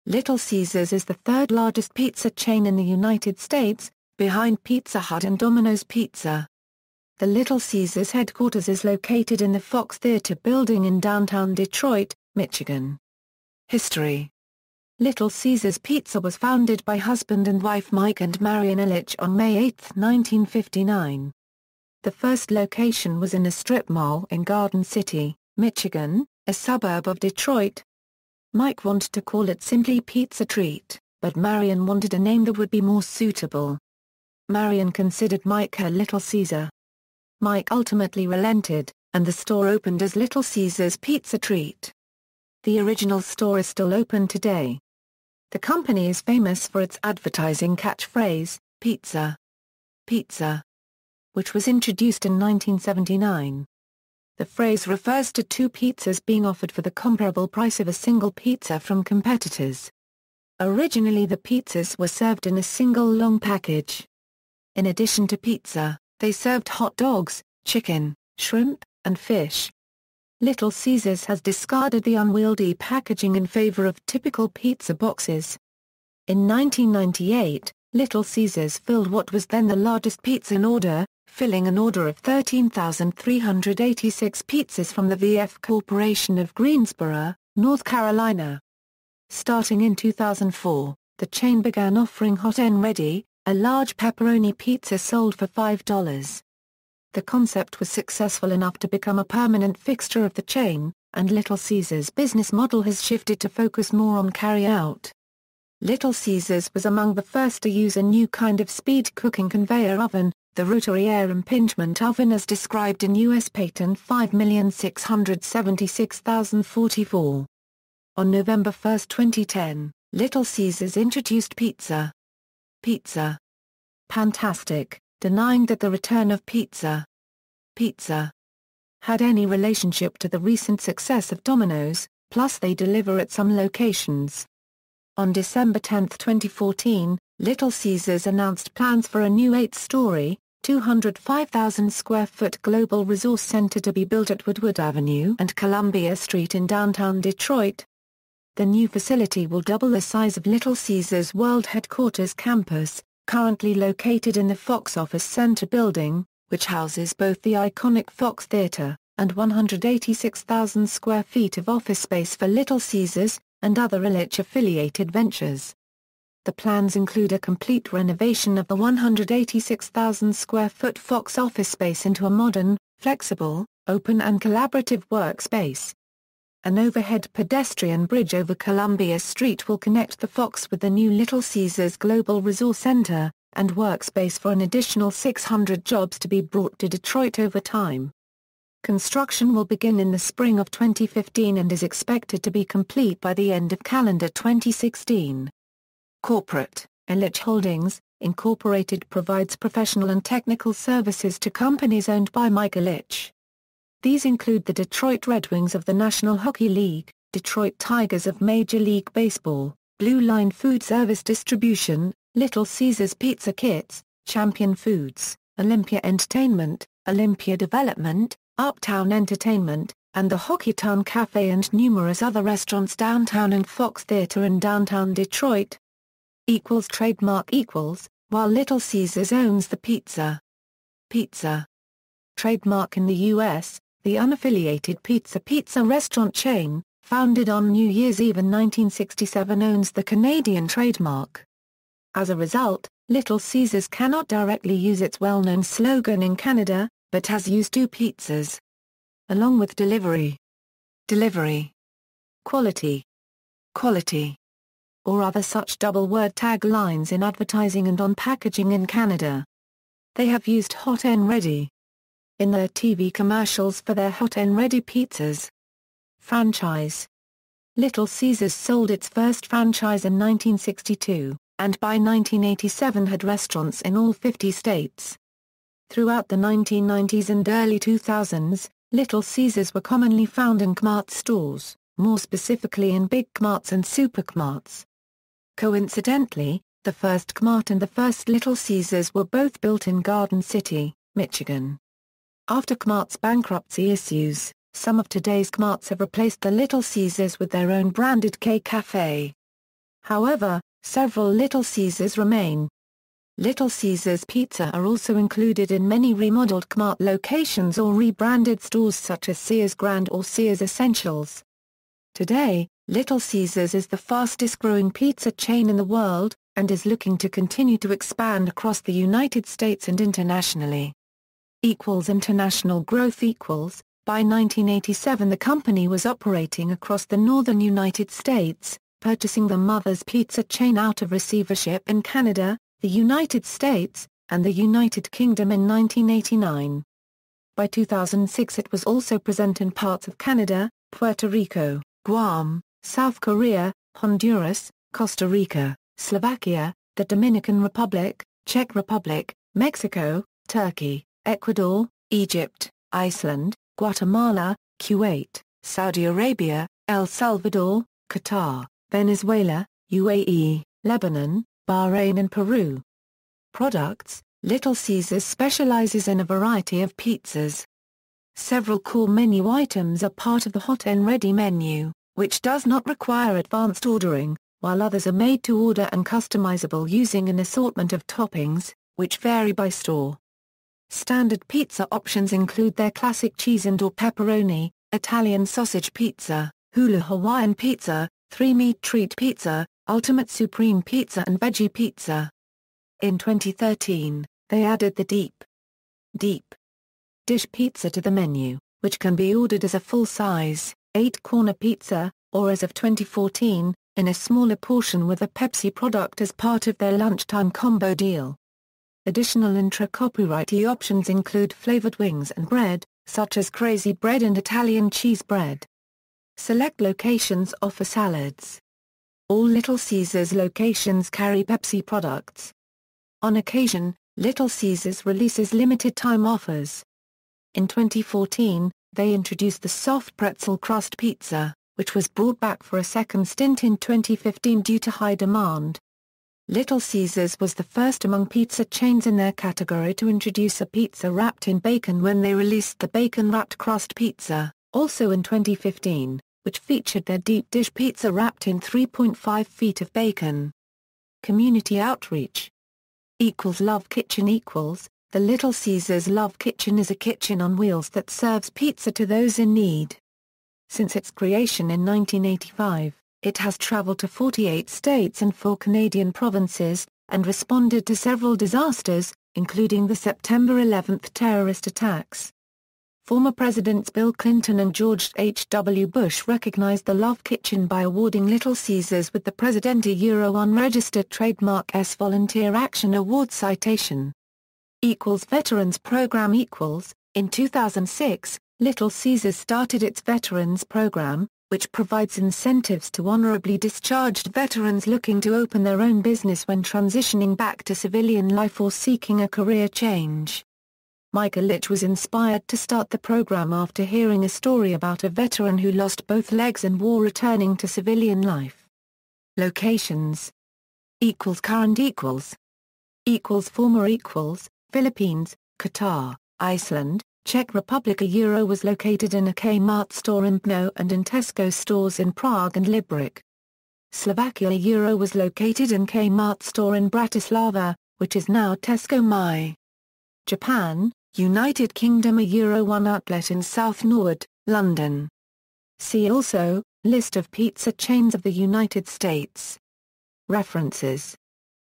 Little Caesars is the third largest pizza chain in the United States, behind Pizza Hut and Domino's Pizza. The Little Caesars headquarters is located in the Fox Theater building in downtown Detroit, Michigan. History. Little Caesars Pizza was founded by husband and wife Mike and Marian Ilitch on May 8, 1959. The first location was in a strip mall in Garden City, Michigan, a suburb of Detroit. Mike wanted to call it simply Pizza Treat, but Marian wanted a name that would be more suitable. Marian considered Mike her Little Caesar. Mike ultimately relented, and the store opened as Little Caesars Pizza Treat. The original store is still open today. The company is famous for its advertising catchphrase, "Pizza, Pizza," which was introduced in 1979. The phrase refers to two pizzas being offered for the comparable price of a single pizza from competitors. Originally the pizzas were served in a single long package. In addition to pizza, they served hot dogs, chicken, shrimp, and fish. Little Caesars has discarded the unwieldy packaging in favor of typical pizza boxes. In 1998, Little Caesars filled what was then the largest pizza in order, filling an order of 13,386 pizzas from the VF Corporation of Greensboro, North Carolina. Starting in 2004, the chain began offering Hot and Ready, a large pepperoni pizza sold for $5. The concept was successful enough to become a permanent fixture of the chain, and Little Caesars' business model has shifted to focus more on carry-out. Little Caesars was among the first to use a new kind of speed cooking conveyor oven, the rotary air impingement oven as described in U.S. Patent 5,676,044. On November 1, 2010, Little Caesars introduced Pizza, Pizza, Fantastic, denying that the return of Pizza, Pizza had any relationship to the recent success of Domino's, plus they deliver at some locations. On December 10, 2014, Little Caesars announced plans for a new 8-story, 205,000-square-foot global resource center to be built at Woodward Avenue and Columbia Street in downtown Detroit. The new facility will double the size of Little Caesars World Headquarters campus, currently located in the Fox Office Center building, which houses both the iconic Fox Theater, and 186,000 square feet of office space for Little Caesars, and other Ilitch-affiliated ventures. The plans include a complete renovation of the 186,000 square foot Fox office space into a modern, flexible, open and collaborative workspace. An overhead pedestrian bridge over Columbia Street will connect the Fox with the new Little Caesars Global Resource Center, and workspace for an additional 600 jobs to be brought to Detroit over time. Construction will begin in the spring of 2015 and is expected to be complete by the end of calendar 2016. Corporate, Ilitch Holdings, Incorporated provides professional and technical services to companies owned by Mike Ilitch. These include the Detroit Red Wings of the National Hockey League, Detroit Tigers of Major League Baseball, Blue Line Food Service Distribution, Little Caesars Pizza Kits, Champion Foods, Olympia Entertainment, Olympia Development, Uptown Entertainment, and the Hockeytown Cafe and numerous other restaurants downtown and Fox Theater in downtown Detroit. Trademark while Little Caesars owns the Pizza Trademark in the U.S., the unaffiliated pizza restaurant chain, founded on New Year's Eve in 1967 owns the Canadian trademark. As a result, Little Caesars cannot directly use its well-known slogan in Canada, but has used two pizzas. Along with delivery, quality, or other such double-word taglines in advertising and on packaging in Canada. They have used Hot and Ready in their TV commercials for their Hot and Ready pizzas. Franchise. Little Caesars sold its first franchise in 1962, and by 1987 had restaurants in all 50 states. Throughout the 1990s and early 2000s, Little Caesars were commonly found in Kmart stores, more specifically in Big Kmarts and Superkmarts. Coincidentally, the first Kmart and the first Little Caesars were both built in Garden City, Michigan. After Kmart's bankruptcy issues, some of today's Kmarts have replaced the Little Caesars with their own branded K-Cafe. However, several Little Caesars remain. Little Caesars Pizza are also included in many remodeled Kmart locations or rebranded stores such as Sears Grand or Sears Essentials. Today, Little Caesars is the fastest-growing pizza chain in the world, and is looking to continue to expand across the United States and internationally. International growth. By 1987 the company was operating across the northern United States, purchasing the Mother's Pizza chain out of receivership in Canada, the United States, and the United Kingdom in 1989. By 2006 it was also present in parts of Canada, Puerto Rico, Guam, South Korea, Honduras, Costa Rica, Slovakia, the Dominican Republic, Czech Republic, Mexico, Turkey, Ecuador, Egypt, Iceland, Guatemala, Kuwait, Saudi Arabia, El Salvador, Qatar, Venezuela, UAE, Lebanon, Bahrain and Peru. Products. Little Caesars specializes in a variety of pizzas. Several core menu items are part of the hot and ready menu, which does not require advanced ordering, while others are made to order and customizable using an assortment of toppings, which vary by store. Standard pizza options include their classic cheese and/or pepperoni, Italian sausage pizza, hula Hawaiian pizza, 3-meat treat pizza, ultimate supreme pizza and veggie pizza. In 2013, they added the deep dish pizza to the menu, which can be ordered as a full-size, 8-corner pizza, or as of 2014, in a smaller portion with a Pepsi product as part of their lunchtime combo deal. Additional intra-copyrighty options include flavored wings and bread, such as crazy bread and Italian cheese bread. Select locations offer salads. All Little Caesars locations carry Pepsi products. On occasion, Little Caesars releases limited-time offers. In 2014, they introduced the soft pretzel crust pizza, which was brought back for a second stint in 2015 due to high demand. Little Caesars was the first among pizza chains in their category to introduce a pizza wrapped in bacon when they released the bacon-wrapped crust pizza, also in 2015, which featured their deep dish pizza wrapped in 3.5 feet of bacon. Community outreach. Love Kitchen. The Little Caesars Love Kitchen is a kitchen on wheels that serves pizza to those in need. Since its creation in 1985, it has traveled to 48 states and 4 Canadian provinces, and responded to several disasters, including the September 11 terrorist attacks. Former Presidents Bill Clinton and George H.W. Bush recognized the Love Kitchen by awarding Little Caesars with the Presidente Unregistered Trademark S Volunteer Action Award citation. Veterans Program. In 2006, Little Caesars started its Veterans Program, which provides incentives to honorably discharged veterans looking to open their own business when transitioning back to civilian life or seeking a career change. Micah Litch was inspired to start the program after hearing a story about a veteran who lost both legs in war returning to civilian life. Locations. Current. Former. Philippines, Qatar, Iceland, Czech Republic. Was located in a Kmart store in Brno and in Tesco stores in Prague and Liberec. Slovakia. Was located in Kmart store in Bratislava, which is now Tesco My. Japan, United Kingdom. One outlet in South Norwood, London. See also, List of pizza chains of the United States. References.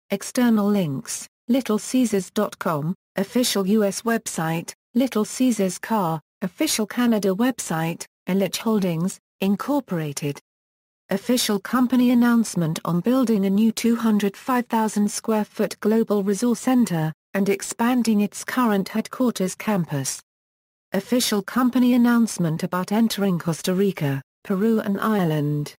External links, littlecaesars.com, official U.S. website, Little Caesars Car, official Canada website, Elich Holdings, Incorporated. Official company announcement on building a new 205,000 square foot global resource center, and expanding its current headquarters campus. Official company announcement about entering Costa Rica, Peru and Ireland.